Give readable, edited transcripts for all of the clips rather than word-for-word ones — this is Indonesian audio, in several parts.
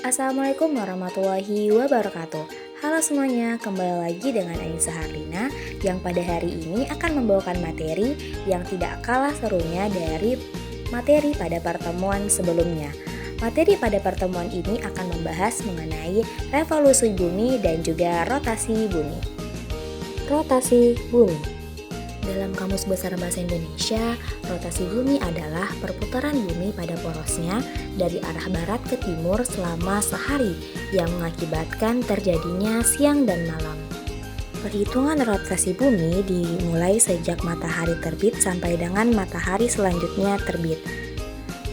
Assalamualaikum warahmatullahi wabarakatuh. Halo semuanya, kembali lagi dengan Anissa Harlina yang pada hari ini akan membawakan materi yang tidak kalah serunya dari materi pada pertemuan sebelumnya. Materi pada pertemuan ini akan membahas mengenai revolusi bumi dan juga rotasi bumi. Rotasi bumi. Dalam Kamus Besar Bahasa Indonesia, rotasi bumi adalah perputaran bumi pada porosnya dari arah barat ke timur selama sehari yang mengakibatkan terjadinya siang dan malam. Perhitungan rotasi bumi dimulai sejak matahari terbit sampai dengan matahari selanjutnya terbit.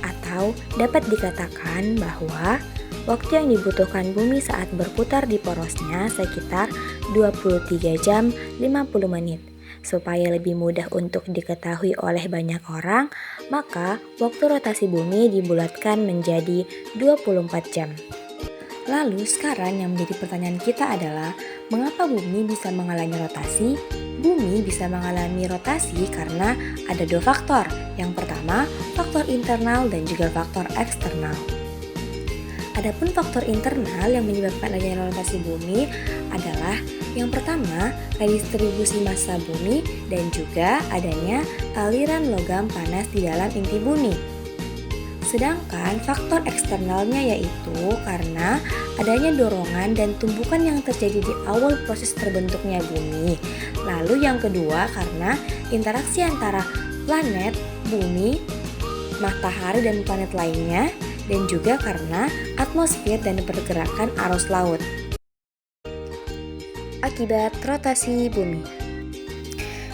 Atau dapat dikatakan bahwa waktu yang dibutuhkan bumi saat berputar di porosnya sekitar 23 jam 50 menit. Supaya lebih mudah untuk diketahui oleh banyak orang, maka waktu rotasi bumi dibulatkan menjadi 24 jam. Lalu sekarang yang menjadi pertanyaan kita adalah, mengapa bumi bisa mengalami rotasi? Bumi bisa mengalami rotasi karena ada dua faktor. Yang pertama, faktor internal dan juga faktor eksternal. Adapun faktor internal yang menyebabkan adanya rotasi bumi adalah yang pertama, redistribusi massa bumi dan juga adanya aliran logam panas di dalam inti bumi. Sedangkan faktor eksternalnya yaitu karena adanya dorongan dan tumbukan yang terjadi di awal proses terbentuknya bumi. Lalu yang kedua karena interaksi antara planet, bumi, matahari dan planet lainnya, dan juga karena atmosfer dan pergerakan arus laut. Akibat rotasi bumi.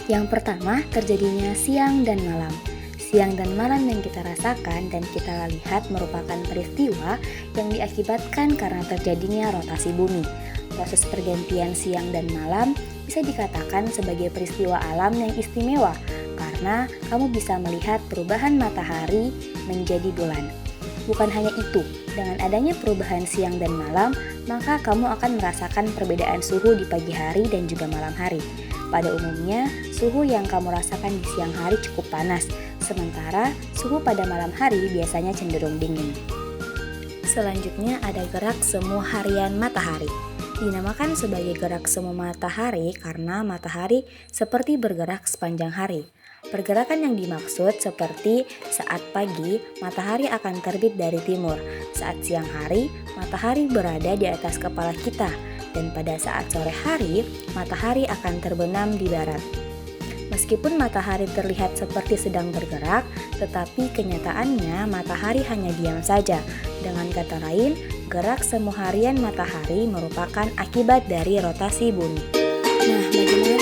Yang pertama, terjadinya siang dan malam. Siang dan malam yang kita rasakan dan kita lihat merupakan peristiwa yang diakibatkan karena terjadinya rotasi bumi. Proses pergantian siang dan malam bisa dikatakan sebagai peristiwa alam yang istimewa karena kamu bisa melihat perubahan matahari menjadi bulan. Bukan hanya itu, dengan adanya perubahan siang dan malam, maka kamu akan merasakan perbedaan suhu di pagi hari dan juga malam hari. Pada umumnya, suhu yang kamu rasakan di siang hari cukup panas, sementara suhu pada malam hari biasanya cenderung dingin. Selanjutnya ada gerak semu harian matahari. Dinamakan sebagai gerak semu matahari karena matahari seperti bergerak sepanjang hari. Pergerakan yang dimaksud seperti saat pagi, matahari akan terbit dari timur. Saat siang hari, matahari berada di atas kepala kita. Dan pada saat sore hari, matahari akan terbenam di barat. Meskipun matahari terlihat seperti sedang bergerak, tetapi kenyataannya matahari hanya diam saja. Dengan kata lain, gerak semu harian matahari merupakan akibat dari rotasi bumi. Nah, bagaimana